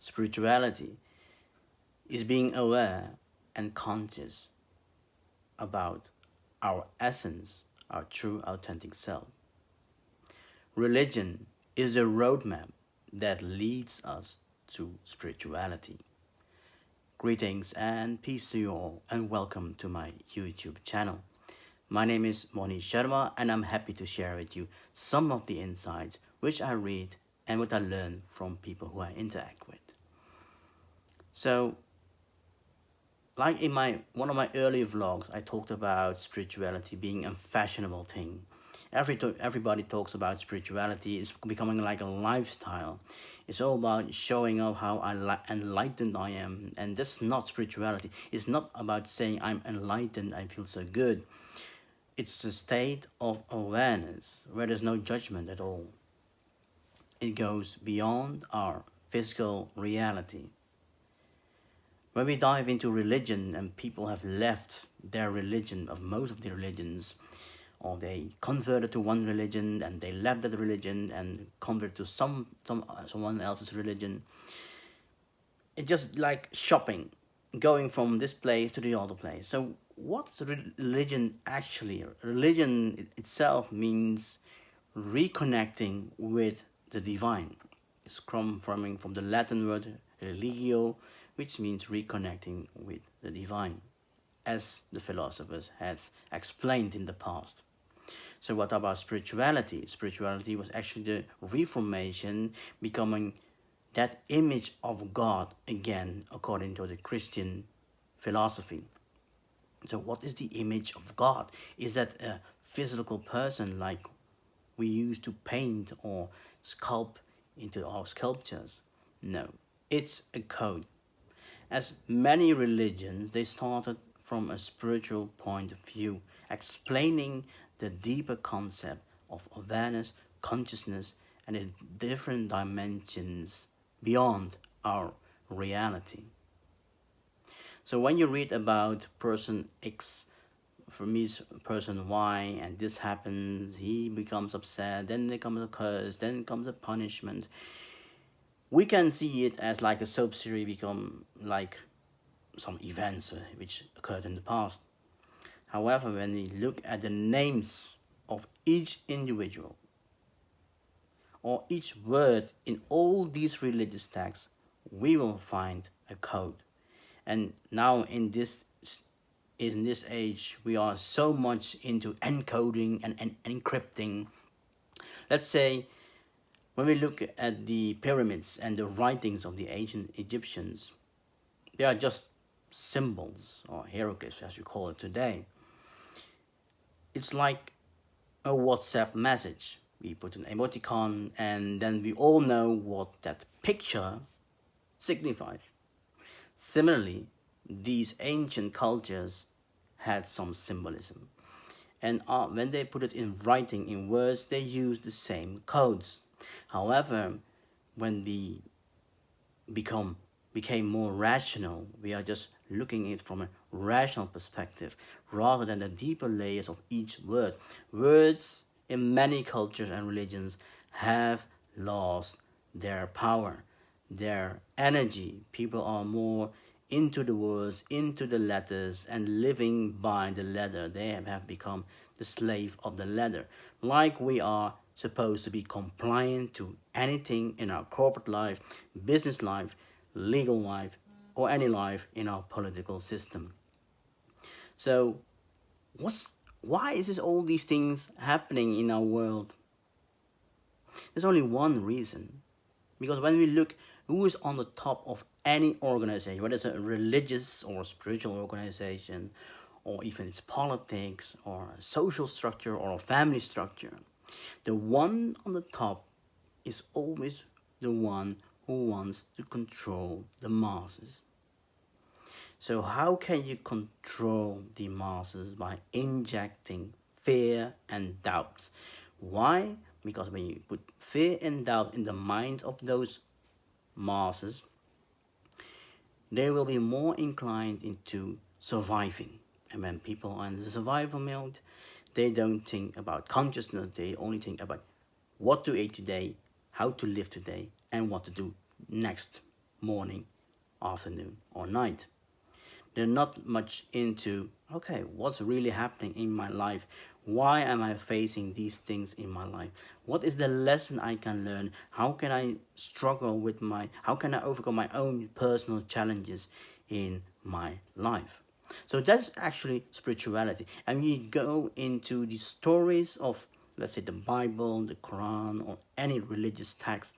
Spirituality is being aware and conscious about our essence, our true authentic self. Religion is a roadmap that leads us to spirituality. Greetings and peace to you all, and welcome to my YouTube channel. My name is Moni Sharma, and I'm happy to share with you some of the insights which I read and what I learn from people who I interact with. So, like in my one of my earlier vlogs, I talked about spirituality being a fashionable thing. Everybody talks about spirituality. It's becoming like a lifestyle. It's all about showing off how enlightened I am, and that's not spirituality. It's not about saying I'm enlightened, I feel so good. It's a state of awareness where there's no judgment at all. It goes beyond our physical reality. When we dive into religion and people have left their religion, of most of the religions, or they converted to one religion and they left that religion and converted to someone else's religion, it's just like shopping, going from this place to the other place. So what's religion actually? Religion itself means reconnecting with the divine. It's coming from the Latin word religio, which means reconnecting with the divine, as the philosophers has explained in the past. So what about spirituality? Spirituality was actually the Reformation, becoming that image of God again, according to the Christian philosophy. So what is the image of God? Is that a physical person like we used to paint or sculpt into our sculptures? No, it's a code. As many religions, they started from a spiritual point of view, explaining the deeper concept of awareness, consciousness, and the different dimensions beyond our reality. So when you read about person X, for me it's person Y, and this happens, he becomes upset, then there comes a curse, then comes a punishment. We can see it as like a soap series become like some events which occurred in the past. However, when we look at the names of each individual or each word in all these religious texts, we will find a code. And now in this age, we are so much into encoding and encrypting. Let's say when we look at the pyramids and the writings of the ancient Egyptians, they are just symbols or hieroglyphs as we call it today. It's like a WhatsApp message. We put an emoticon and then we all know what that picture signifies. Similarly, these ancient cultures had some symbolism. And when they put it in writing, in words, they use the same codes. However, when we become became more rational, we are just looking at it from a rational perspective rather than the deeper layers of each word. Words in many cultures and religions have lost their power, their energy. People are more into the words, into the letters, and living by the letter. They have become the slave of the letter. Like we are supposed to be compliant to anything in our corporate life, business life, legal life, or any life in our political system. So, why is this all these things happening in our world? There's only one reason. Because when we look who is on the top of any organization, whether it's a religious or a spiritual organization, or even it's politics or a social structure or a family structure, the one on the top is always the one who wants to control the masses. So how can you control the masses? By injecting fear and doubt. Why? Because when you put fear and doubt in the mind of those masses, they will be more inclined into surviving. And when people are in the survival mode, they don't think about consciousness, they only think about what to eat today, how to live today, and what to do next. morning, afternoon, or night. They're not much into, okay, what's really happening in my life? Why am I facing these things in my life? What is the lesson I can learn? How can I how can I overcome my own personal challenges in my life? So that's actually spirituality. And we go into the stories of, let's say, the Bible, the Quran, or any religious text.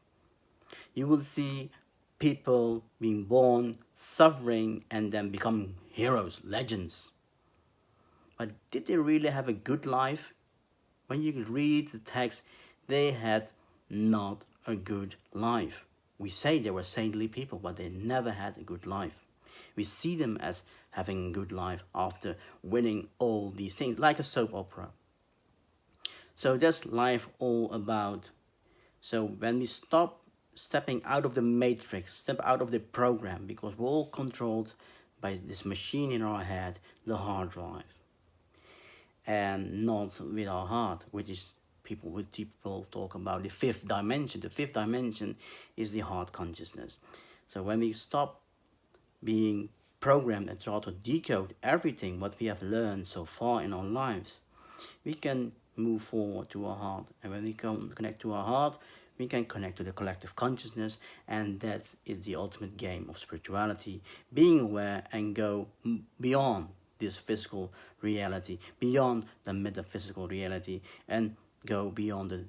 You will see people being born, suffering, and then becoming heroes, legends. But did they really have a good life? When you read the text, they had not a good life. We say they were saintly people, but they never had a good life. We see them as having a good life after winning all these things, like a soap opera. So that's life all about. So when we stop stepping out of the matrix, step out of the program, because we're all controlled by this machine in our head, the hard drive, and not with our heart, which is people talk about the fifth dimension. The fifth dimension is the heart consciousness. So when we stop being programmed and try to decode everything what we have learned so far in our lives, we can move forward to our heart. And when we connect to our heart, we can connect to the collective consciousness, and that is the ultimate game of spirituality, being aware and go beyond this physical reality, beyond the metaphysical reality, and go beyond the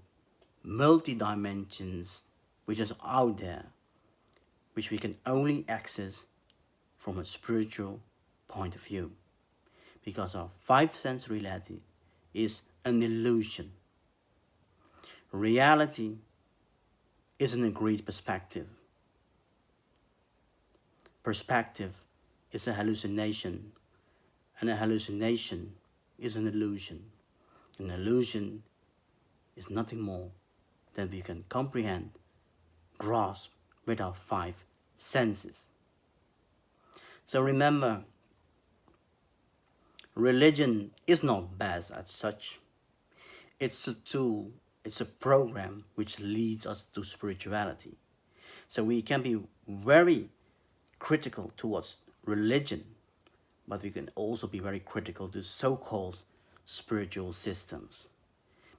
multi-dimensions which is out there, which we can only access from a spiritual point of view. Because our five sense reality is an illusion. Reality is an agreed perspective. Perspective is a hallucination, and a hallucination is an illusion. An illusion is nothing more than we can comprehend, grasp with our five senses. So remember, religion is not bad as such. It's a tool, it's a program which leads us to spirituality. So we can be very critical towards religion, but we can also be very critical to so-called spiritual systems.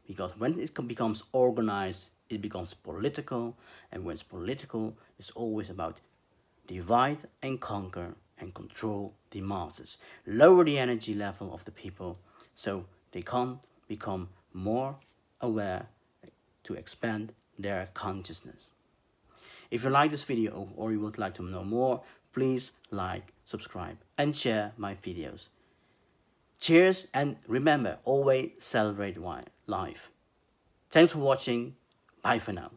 Because when it becomes organized, it becomes political, and when it's political, it's always about divide and conquer and control the masses. Lower the energy level of the people so they can become more aware to expand their consciousness. If you like this video or you would like to know more, please like, subscribe, and share my videos. Cheers, and remember, always celebrate life. Thanks for watching. Bye for now.